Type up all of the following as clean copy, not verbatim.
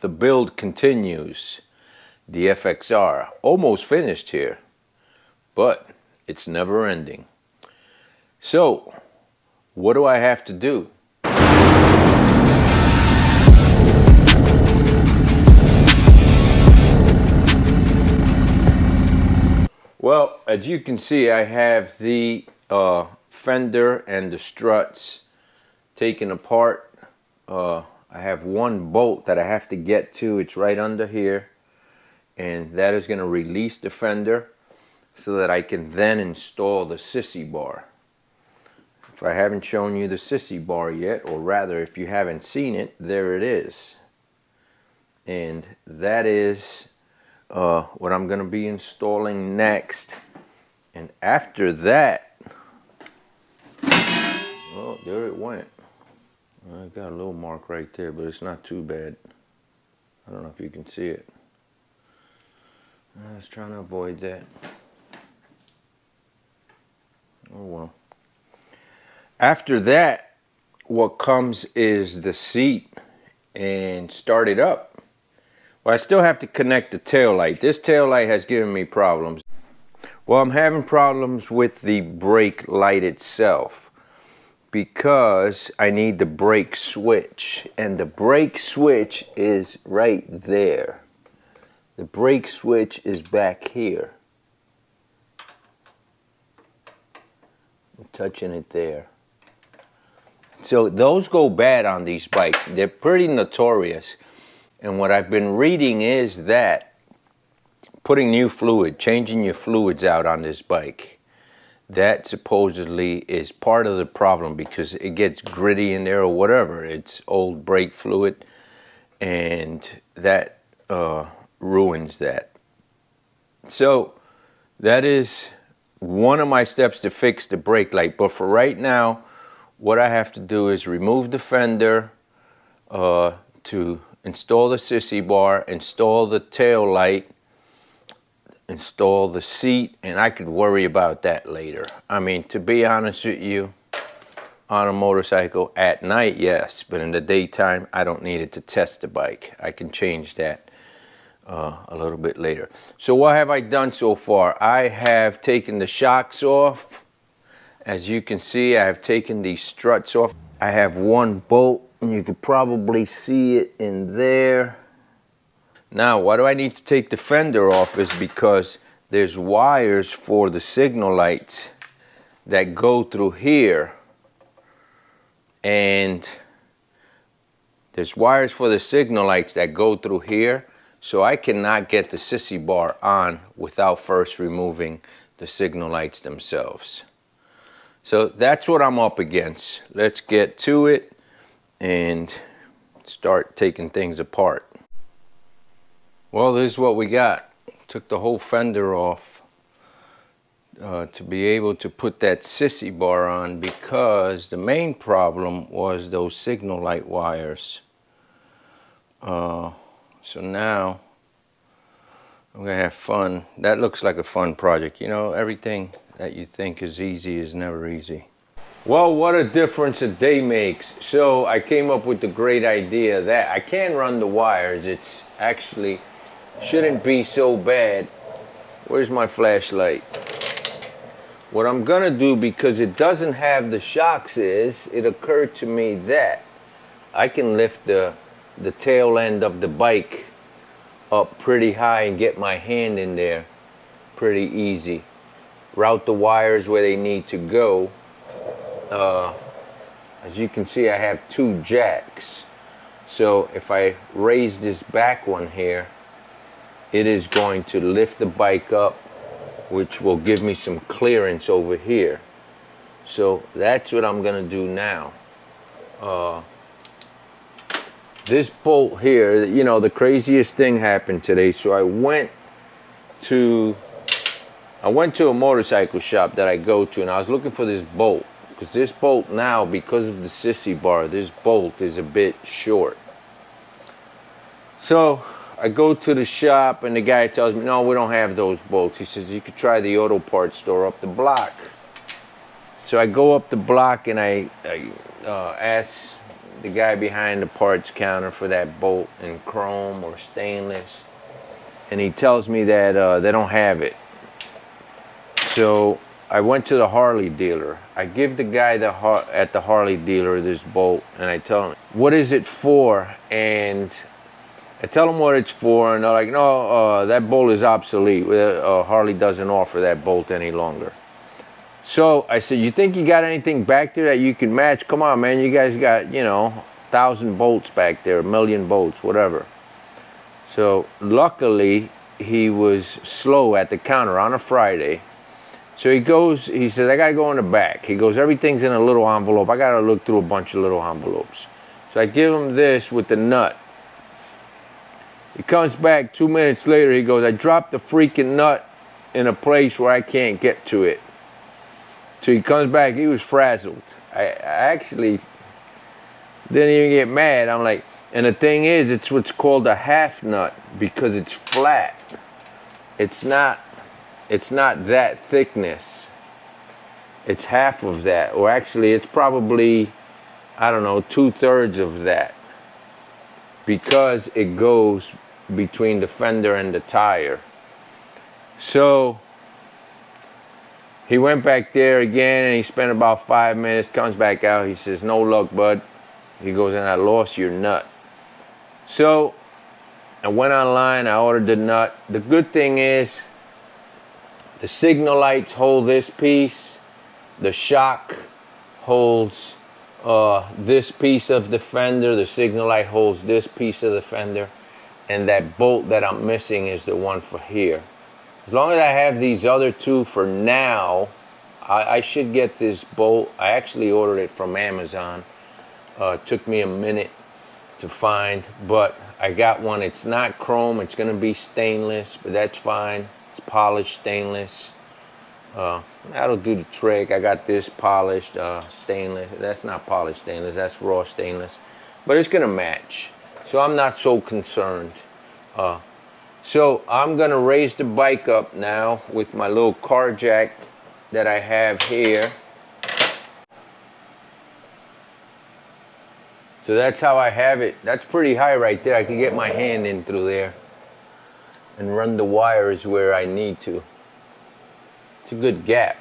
The build continues. The FXR, almost finished here, but it's never ending. So, what do I have to do? Well, as you can see, I have the fender and the struts taken apart. I have one bolt that I have to get to. It's right under here, and that is going to release the fender so that I can then install the sissy bar. If I haven't shown you the sissy bar yet, or rather if you haven't seen it, there it is. And that is what I'm going to be installing next. And after that, oh, there it went. I got a little mark right there, but it's not too bad. I don't know if you can see it. I was trying to avoid that. Oh well. After that, what comes is the seat and start it up. Well, I still have to connect the tail light. This tail light has given me problems. Well, I'm having problems with the brake light itself, because I need the brake switch, and the brake switch is right there. The brake switch is back here. I'm touching it there. So those go bad on these bikes. They're pretty notorious. And what I've been reading is that putting new fluid, changing your fluids out on this bike, that supposedly is part of the problem, because it gets gritty in there or whatever. It's old brake fluid, and that ruins that. So that is one of my steps to fix the brake light. But for right now, what I have to do is remove the fender to install the sissy bar, install the tail light, install the seat, and I could worry about that later. I mean, to be honest with you, on a motorcycle at night, yes, but in the daytime, I don't need it to test the bike. I can change that a little bit later. So what have I done so far? I have taken the shocks off. As you can see, I have taken these struts off. I have one bolt, and you could probably see it in there. Now, why do I need to take the fender off is because there's wires for the signal lights that go through here. And there's wires for the signal lights that go through here. So I cannot get the sissy bar on without first removing the signal lights themselves. So that's what I'm up against. Let's get to it and start taking things apart. Well, this is what we got. Took the whole fender off to be able to put that sissy bar on, because the main problem was those signal light wires. So now I'm gonna have fun. That looks like a fun project. You know, everything that you think is easy is never easy. Well, what a difference a day makes. So I came up with the great idea that I can run the wires. It's actually shouldn't be so bad. Where's my flashlight? What I'm gonna do, because it doesn't have the shocks, is it occurred to me that I can lift the tail end of the bike up pretty high and get my hand in there pretty easy. Route the wires where they need to go. As you can see, I have two jacks. So if I raise this back one here, it is going to lift the bike up, which will give me some clearance over here. So that's what I'm gonna do now. This bolt here, you know, the craziest thing happened today. So I went to a motorcycle shop that I go to, and I was looking for this bolt, because this bolt now, because of the sissy bar, this bolt is a bit short. So I go to the shop, and the guy tells me, no, we don't have those bolts. He says, you could try the auto parts store up the block. So I go up the block, and I ask the guy behind the parts counter for that bolt in chrome or stainless, and he tells me that they don't have it. So I went to the Harley dealer. I give the guy at the Harley dealer this bolt, and I tell him, what is it for? And I tell them what it's for, and they're like, no, that bolt is obsolete. Harley doesn't offer that bolt any longer. So I said, you think you got anything back there that you can match? Come on, man, you guys got, you know, 1,000 bolts back there, 1,000,000 bolts, whatever. So luckily, he was slow at the counter on a Friday. So he says, I gotta go in the back. He goes, everything's in a little envelope. I gotta look through a bunch of little envelopes. So I give him this with the nut. He comes back 2 minutes later, he goes, I dropped the freaking nut in a place where I can't get to it. So he comes back, he was frazzled. I actually didn't even get mad. I'm like, and the thing is, it's what's called a half nut because it's flat. It's not that thickness. It's half of that, or actually it's probably, I don't know, 2/3 of that, because it goes between the fender and the tire. So he went back there again and he spent about 5 minutes, comes back out, he says, no luck, bud. He goes, and I lost your nut. So I went online, I ordered the nut. The good thing is the signal lights hold this piece, the shock holds this piece of the fender, the signal light holds this piece of the fender, and that bolt that I'm missing is the one for here. As long as I have these other two for now, I should get this bolt. I actually ordered it from Amazon. It took me a minute to find, but I got one. It's not chrome, it's gonna be stainless, but that's fine. It's polished stainless. That'll do the trick. I got this polished stainless. That's not polished stainless, that's raw stainless. But it's gonna match, so I'm not so concerned. So I'm gonna raise the bike up now with my little car jack that I have here. So that's how I have it. That's pretty high right there. I can get my hand in through there and run the wires where I need to. It's a good gap.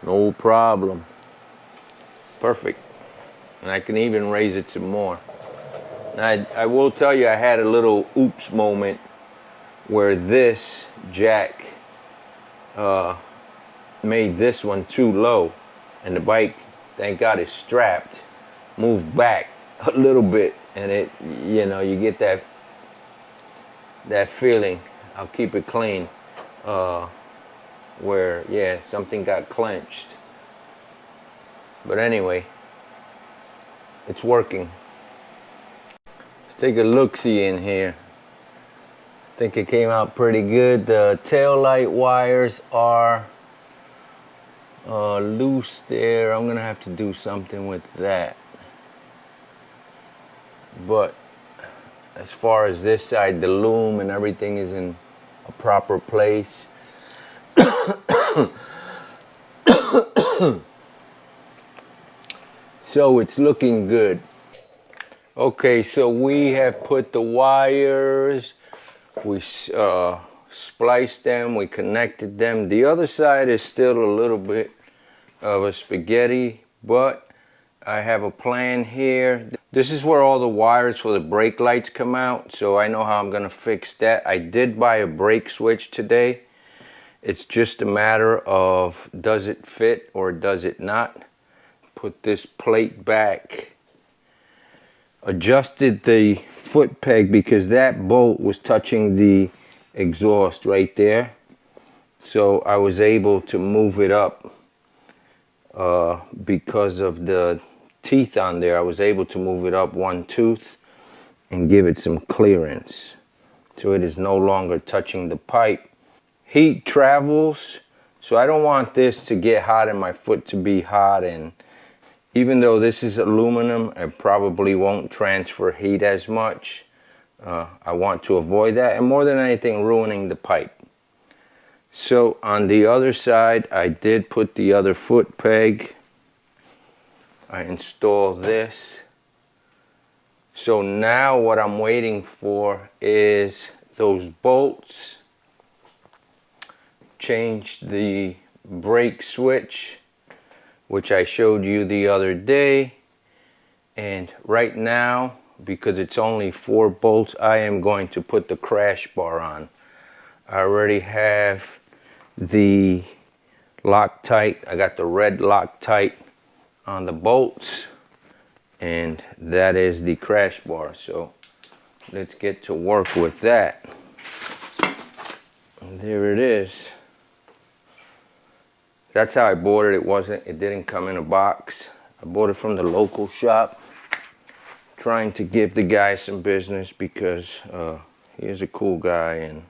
No problem. Perfect. And I can even raise it some more. And I will tell you, I had a little oops moment where this jack made this one too low, and the bike, thank God, is strapped, moved back a little bit, and it, you know, you get that feeling. I'll keep it clean, where, yeah, something got clenched. But anyway, it's working. Let's take a look-see in here. I think it came out pretty good. The tail light wires are loose there. I'm gonna have to do something with that. But as far as this side, the loom and everything is in a proper place. So it's looking good. Okay, so we have put the wires, we spliced them, we connected them. The other side is still a little bit of a spaghetti, but I have a plan here. This is where all the wires for the brake lights come out, so I know how I'm gonna fix that. I did buy a brake switch today. It's just a matter of, does it fit or does it not? Put this plate back. Adjusted the foot peg because that bolt was touching the exhaust right there. So I was able to move it up because of the teeth on there. I was able to move it up one tooth and give it some clearance. So it is no longer touching the pipe. Heat travels, so I don't want this to get hot and my foot to be hot, and even though this is aluminum, it probably won't transfer heat as much. I want to avoid that, and more than anything, ruining the pipe. So on the other side, I did put the other foot peg. I install this. So now what I'm waiting for is those bolts. Change the brake switch, which I showed you the other day. And right now, because it's only 4 bolts, I am going to put the crash bar on. I already have the Loctite. I got the red Loctite on the bolts, and that is the crash bar. So let's get to work with that. And there it is. That's how I bought it. It didn't come in a box. I bought it from the local shop, trying to give the guy some business because he is a cool guy, and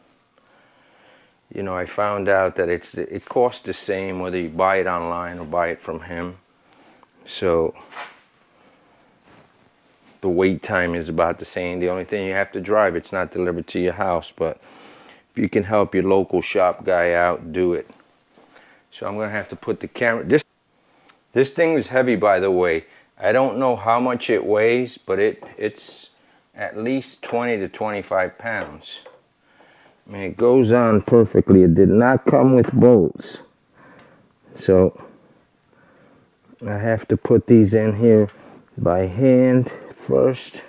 you know, I found out that it costs the same whether you buy it online or buy it from him. So the wait time is about the same. The only thing you have to drive, it's not delivered to your house. But if you can help your local shop guy out, do it. So I'm gonna have to put the camera. This thing is heavy, by the way. I don't know how much it weighs, but it's at least 20 to 25 pounds. I mean, it goes on perfectly. It did not come with bolts. So I have to put these in here by hand first.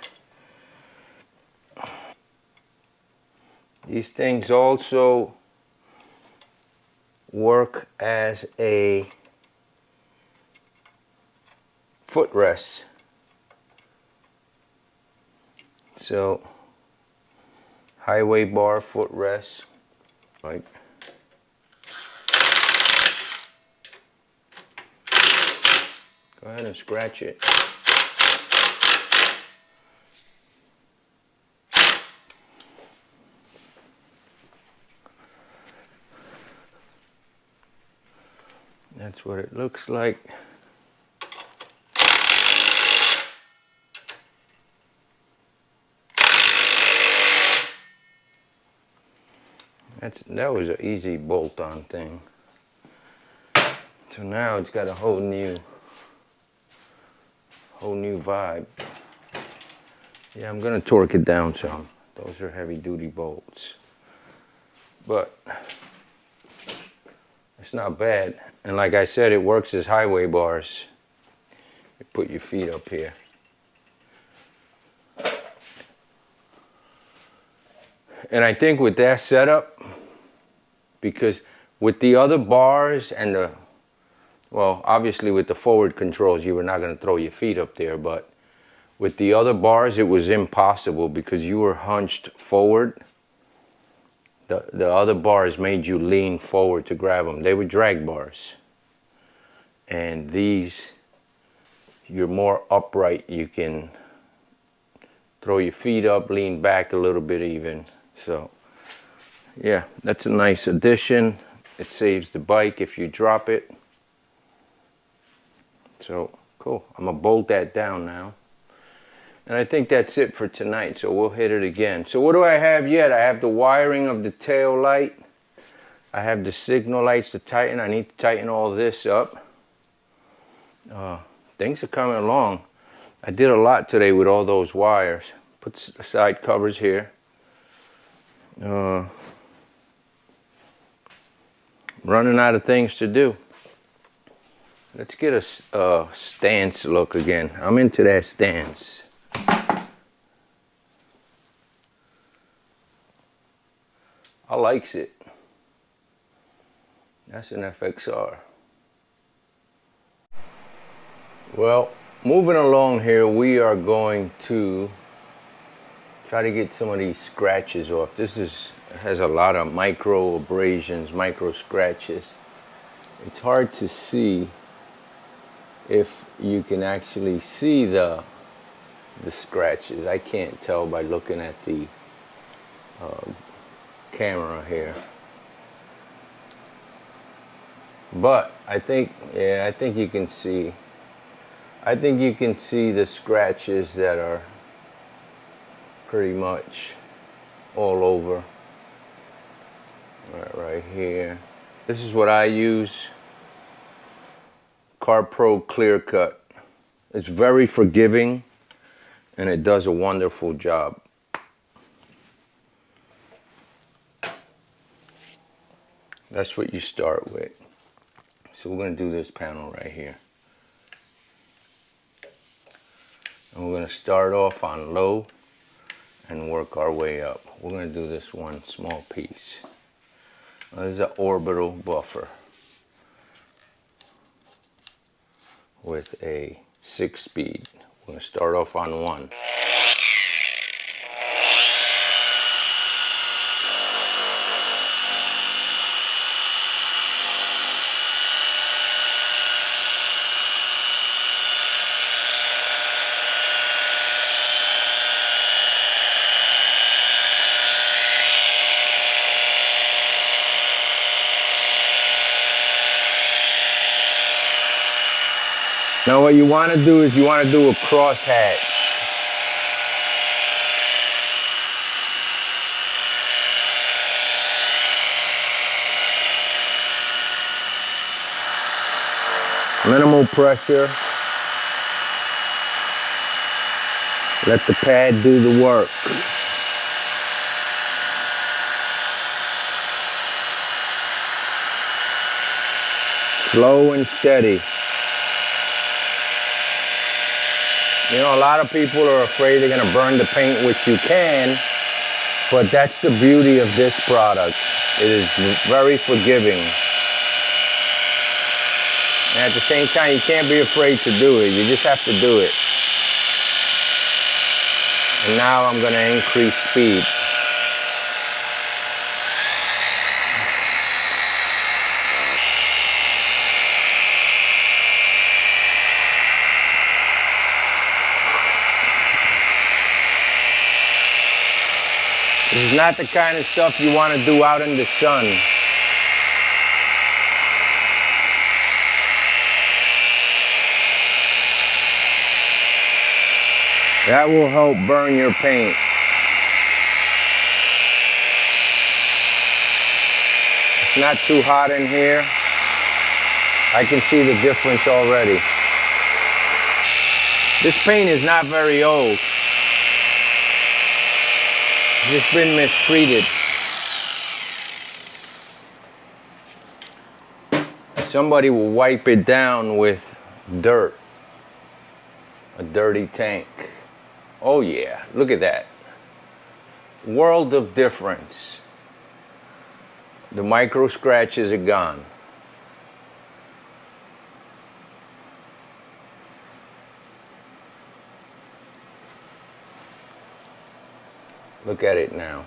These things also work as a footrest. So highway bar footrest, like go ahead and scratch it. That's what it looks like. That was an easy bolt-on thing. So now it's got a whole new vibe. Yeah, I'm gonna torque it down some. Those are heavy-duty bolts, but it's not bad. And like I said, it works as highway bars. You put your feet up here. And I think with that setup, because with the other bars and well, obviously with the forward controls, you were not going to throw your feet up there, but with the other bars, it was impossible because you were hunched forward. The other bars made you lean forward to grab them. They were drag bars. And these, you're more upright. You can throw your feet up, lean back a little bit even. So yeah, that's a nice addition. It saves the bike if you drop it. So cool. I'm gonna bolt that down now. And I think that's it for tonight, so we'll hit it again. So what do I have yet? I have the wiring of the tail light. I have the signal lights to tighten. I need to tighten all this up. Things are coming along. I did a lot today with all those wires. Put side covers here. Running out of things to do. Let's get a stance look again. I'm into that stance. I likes it. That's an FXR. Well, moving along here, we are going to try to get some of these scratches off. This has a lot of micro abrasions, micro scratches. It's hard to see if you can actually see the scratches. I can't tell by looking at the camera here. But I think, yeah, I think you can see. I think you can see the scratches that are pretty much all over. Right here. This is what I use. Car Pro Clear Cut. It's very forgiving and it does a wonderful job. That's what you start with. So we're going to do this panel right here. And we're going to start off on low and work our way up. We're going to do this one small piece. Now, this is an orbital buffer with a 6-speed. We're going to start off on 1. Now what you want to do is you want to do a cross hatch. Minimal pressure. Let the pad do the work. Slow and steady. You know, a lot of people are afraid they're going to burn the paint, which you can, but that's the beauty of this product. It is very forgiving. And at the same time, you can't be afraid to do it. You just have to do it. And now I'm going to increase speed. This is not the kind of stuff you want to do out in the sun. That will help burn your paint. It's not too hot in here. I can see the difference already. This paint is not very old. It's just been mistreated. Somebody will wipe it down with dirt. A dirty tank. Oh yeah, look at that. World of difference. The micro scratches are gone. Look at it now.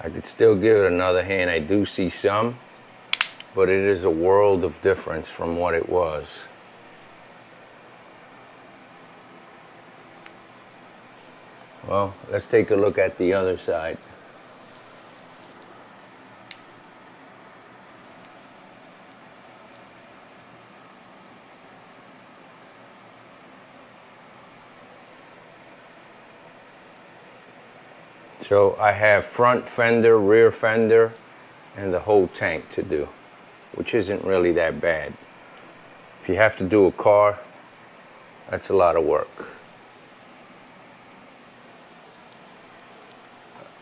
I could still give it another hand. I do see some, but it is a world of difference from what it was. Well, let's take a look at the other side. So I have front fender, rear fender, and the whole tank to do, which isn't really that bad. If you have to do a car, that's a lot of work.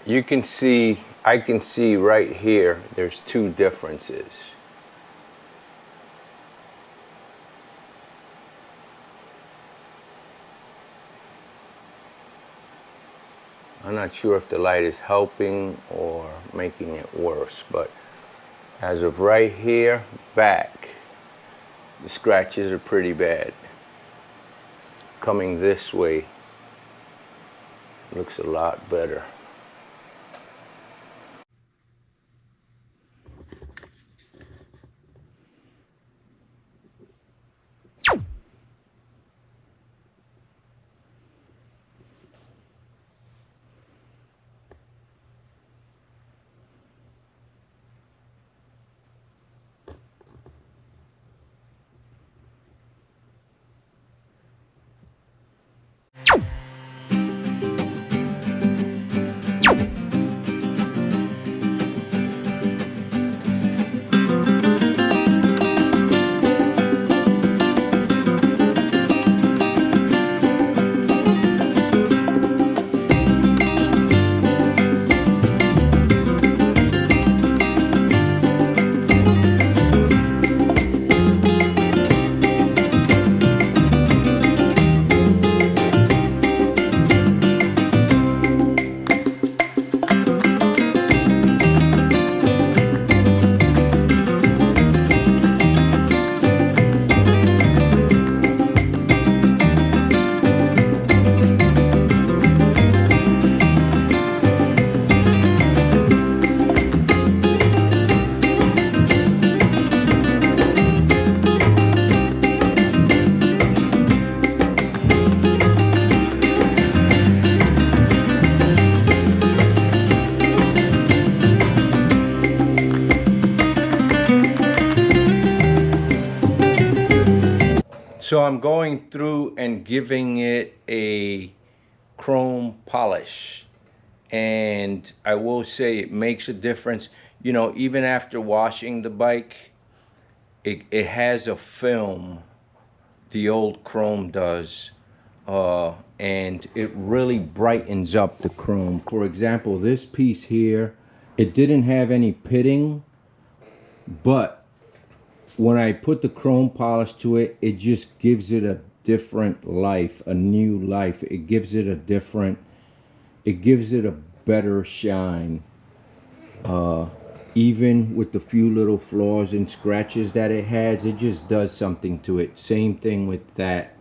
You can see, I can see right here, there's two differences. I'm not sure if the light is helping or making it worse, but as of right here, back, the scratches are pretty bad. Coming this way, looks a lot better. So I'm going through and giving it a chrome polish, and I will say it makes a difference. You know, even after washing the bike, it has a film, the old chrome does, and it really brightens up the chrome. For example, this piece here, it didn't have any pitting, but when I put the chrome polish to it, it just gives it a different life, a new life. It gives it a better shine. Even with the few little flaws and scratches that it has, it just does something to it. Same thing with that.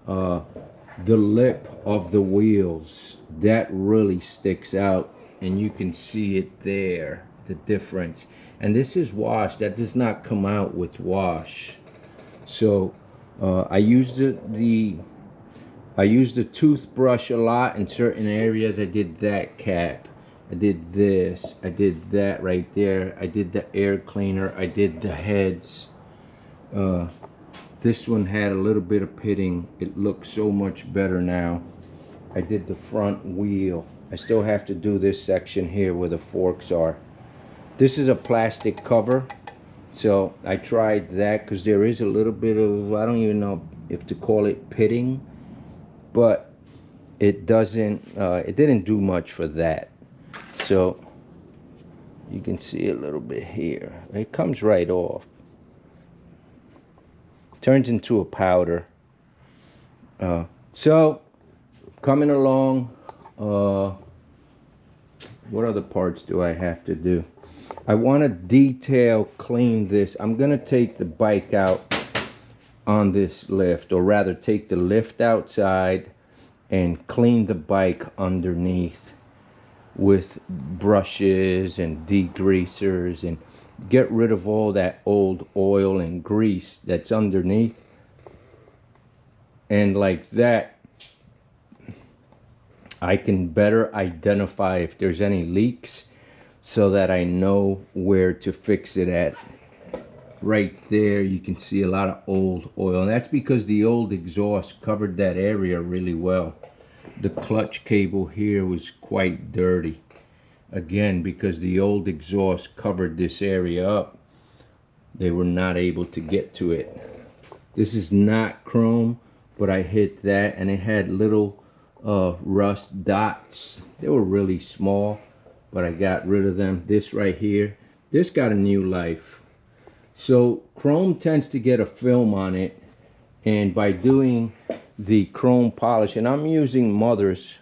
The lip of the wheels, that really sticks out, and you can see it there, the difference. And this is wash. That does not come out with wash. So I used the toothbrush a lot in certain areas. I did that cap, I did this, I did that right there, I did the air cleaner, I did the heads. This one had a little bit of pitting. It looks so much better now. I did the front wheel. I still have to do this section here where the forks are. This is a plastic cover, so I tried that because there is a little bit of, I don't even know if to call it pitting, but it didn't do much for that. So you can see a little bit here. It comes right off. Turns into a powder. So coming along, what other parts do I have to do? I want to detail clean this. I'm gonna take the bike out on this lift, or rather take the lift outside and clean the bike underneath with brushes and degreasers, and get rid of all that old oil and grease that's underneath. And like that, I can better identify if there's any leaks, so that I know where to fix it at. Right there you can see a lot of old oil, and that's because the old exhaust covered that area really well. The clutch cable here was quite dirty, again because the old exhaust covered this area up. They were not able to get to it. This is not chrome, but I hit that and it had little rust dots. They were really small, but I got rid of them. This right here, this got a new life. So chrome tends to get a film on it, and by doing the chrome polish, and I'm using Mother's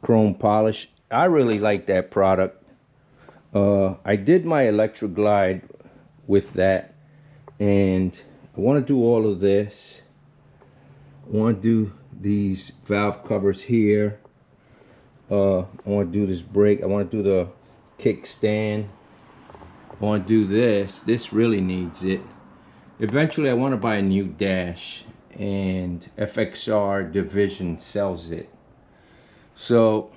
chrome polish, I really like that product. I did my Electra glide with that, and I want to do all of this. I want to do these valve covers here. I want to do this brake. I want to do the kickstand. I want to do this. This really needs it. Eventually I want to buy a new dash, and FXR division sells it. So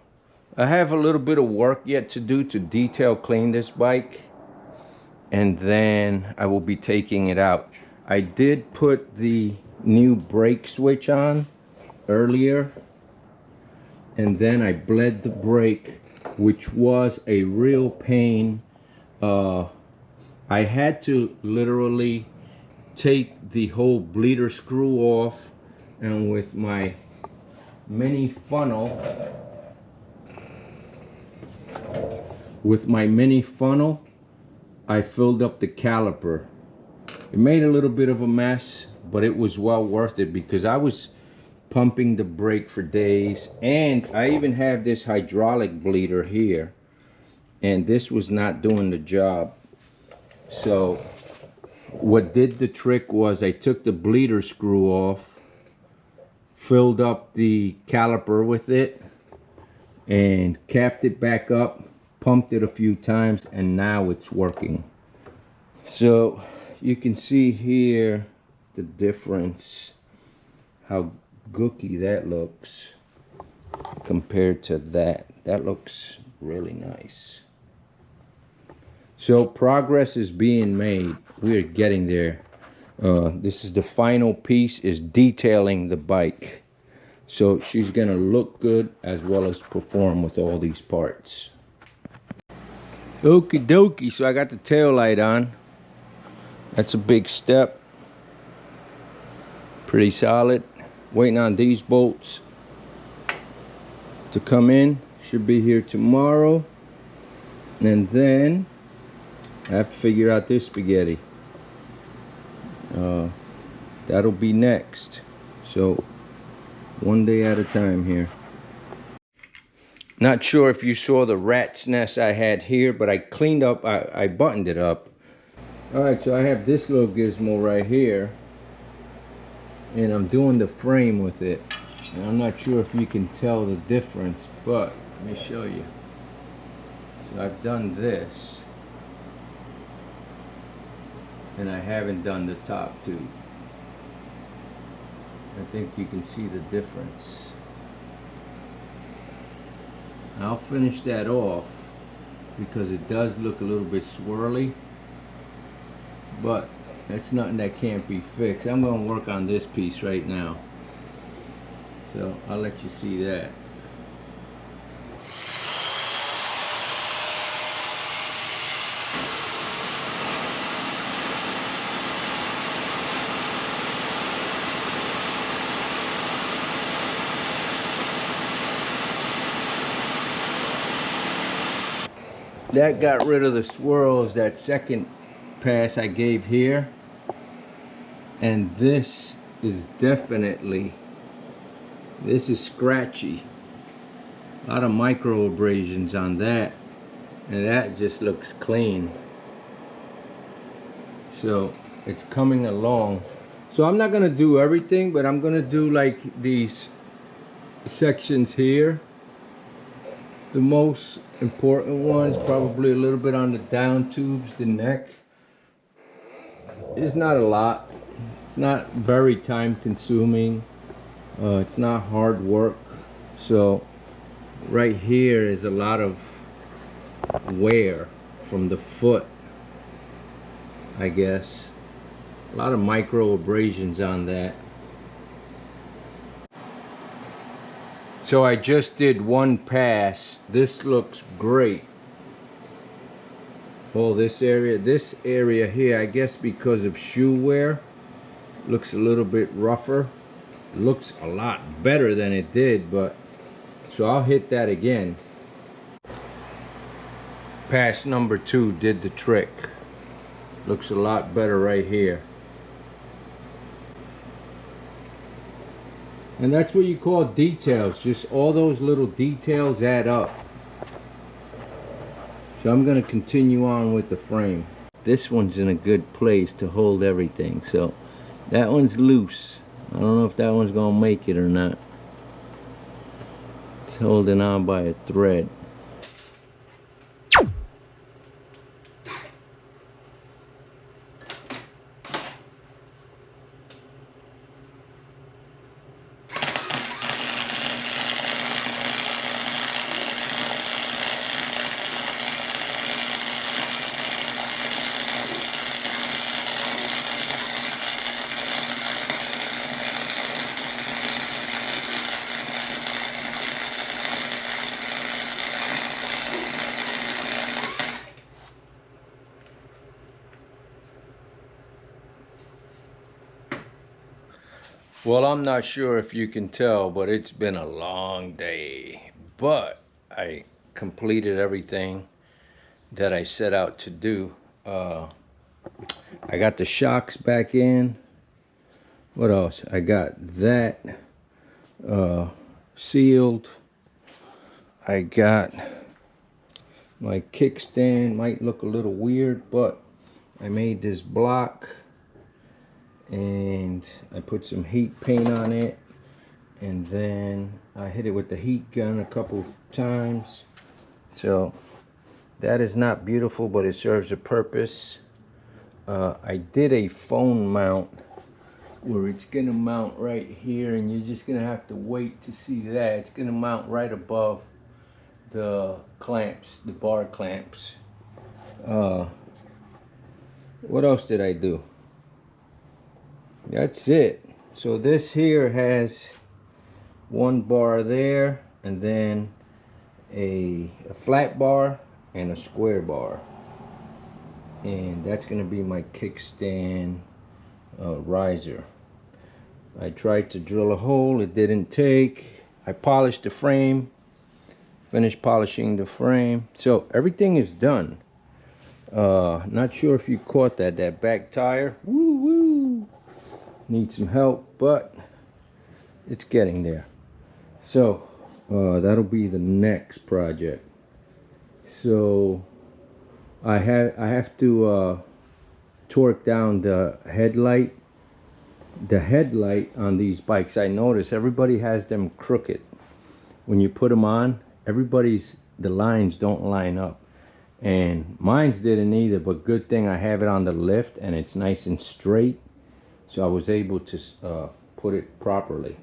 I have a little bit of work yet to do to detail clean this bike, and then I will be taking it out. I did put the new brake switch on earlier, and then I bled the brake, which was a real pain. I had to literally take the whole bleeder screw off, and with my mini funnel, I filled up the caliper. It made a little bit of a mess, but it was well worth it because I was pumping the brake for days. And I even have this hydraulic bleeder here, and this was not doing the job. So what did the trick was I took the bleeder screw off, filled up the caliper with it, and capped it back up, pumped it a few times, and now it's working. So you can see here the difference, how gooky that looks compared to that. That looks really nice. So progress is being made. We are getting there. This is the final piece, is detailing the bike. So she's gonna look good as well as perform with all these parts. Okie dokie, so I got the tail light on. That's a big step. Pretty solid. Waiting on these bolts to come in. Should be here tomorrow. And then I have to figure out this spaghetti. That'll be next. So one day at a time here. Not sure if you saw the rat's nest I had here, but I cleaned up, I buttoned it up. Alright, so I have this little gizmo right here, and I'm doing the frame with it. And I'm not sure if you can tell the difference, but let me show you. So I've done this, and I haven't done the top tube. I think you can see the difference. I'll finish that off because it does look a little bit swirly, but that's nothing that can't be fixed. I'm going to work on this piece right now, so I'll let you see that. That got rid of the swirls, that second pass I gave here. And this is definitely, this is scratchy. A lot of micro abrasions on that. And that just looks clean. So it's coming along. So I'm not gonna do everything, but I'm gonna do like these sections here. The most important ones, probably a little bit on the down tubes, the neck. It's not a lot. It's not very time consuming. It's not hard work. So right here is a lot of wear from the foot, I guess. A lot of micro abrasions on that. So I just did one pass. This looks great. Oh, this area here, I guess because of shoe wear, looks a little bit rougher. It looks a lot better than it did, but so I'll hit that again. Pass number 2 did the trick. Looks a lot better right here. And that's what you call details. Just all those little details add up. So I'm going to continue on with the frame. This one's in a good place to hold everything. So that one's loose. I don't know if that one's going to make it or not. It's holding on by a thread. Well, I'm not sure if you can tell, but it's been a long day. But I completed everything that I set out to do. I got the shocks back in. What else? I got that sealed. I got my kickstand. Might look a little weird, but I made this block. And I put some heat paint on it, and then I hit it with the heat gun a couple times. So that is not beautiful, but it serves a purpose. I did a phone mount where it's gonna mount right here, and you're just gonna have to wait to see that. It's gonna mount right above the clamps, the bar clamps. What else did I do? that's it. So this here has one bar there, and then a flat bar and a square bar, and that's gonna be my kickstand riser. I tried to drill a hole, it didn't take. I polished the frame, finished polishing the frame, so everything is done. Not sure if you caught that back tire, woo woo, needs some help, but it's getting there. So that'll be the next project. So I have to torque down the headlight. The headlight on these bikes, I notice everybody has them crooked. When you put them on, the lines don't line up, and mine's didn't either, but good thing I have it on the lift and it's nice and straight, so I was able to put it properly.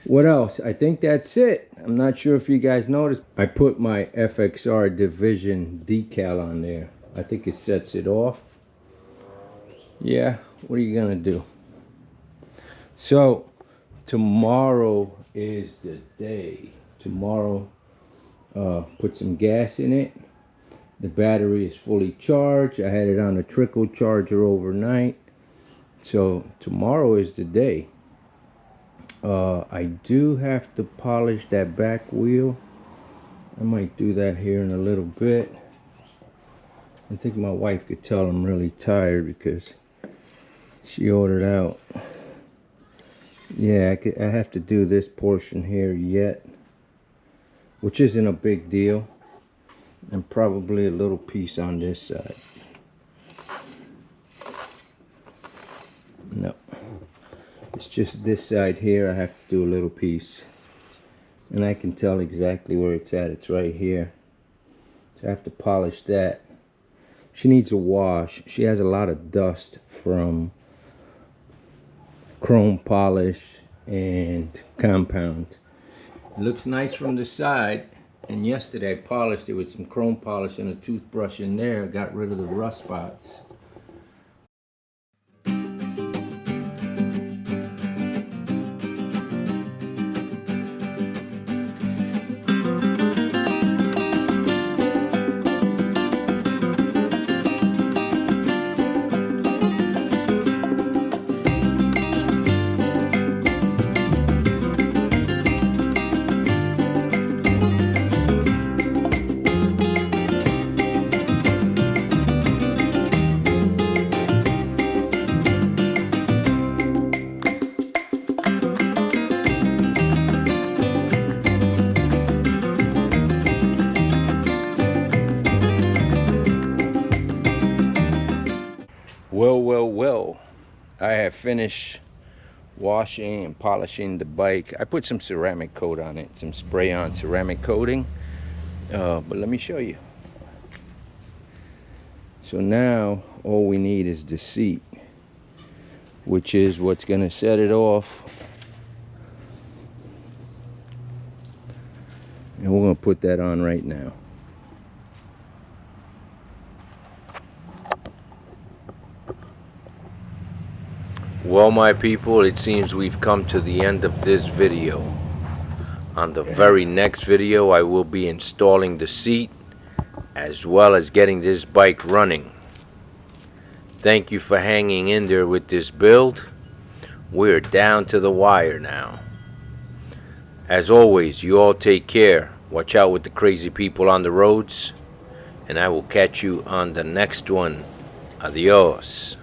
What else? I think that's it. I'm not sure if you guys noticed, I put my FXR division decal on there. I think it sets it off. Yeah, what are you gonna do? So tomorrow is the day. Tomorrow, put some gas in it. The battery is fully charged. I had it on a trickle charger overnight, so tomorrow is the day. I do have to polish that back wheel. I might do that here in a little bit. I think my wife could tell I'm really tired because she ordered out. Yeah, I have to do this portion here yet, which isn't a big deal, and probably a little piece on this side. No, it's just this side here. I have to do a little piece, and I can tell exactly where it's at. It's right here, so I have to polish that. She needs a wash. She has a lot of dust from chrome polish and compound. It looks nice from the side, and yesterday I polished it with some chrome polish and a toothbrush in there. Got rid of the rust spots. Well, I have finished washing and polishing the bike. I put some ceramic coat on it, some spray-on ceramic coating, but let me show you. So now all we need is the seat, which is what's gonna set it off, and we're gonna put that on right now. Well, my people, it seems we've come to the end of this video. On the very next video, I will be installing the seat as well as getting this bike running. Thank you for hanging in there with this build. We're down to the wire now. As always, you all take care. Watch out with the crazy people on the roads, and I will catch you on the next one. Adios.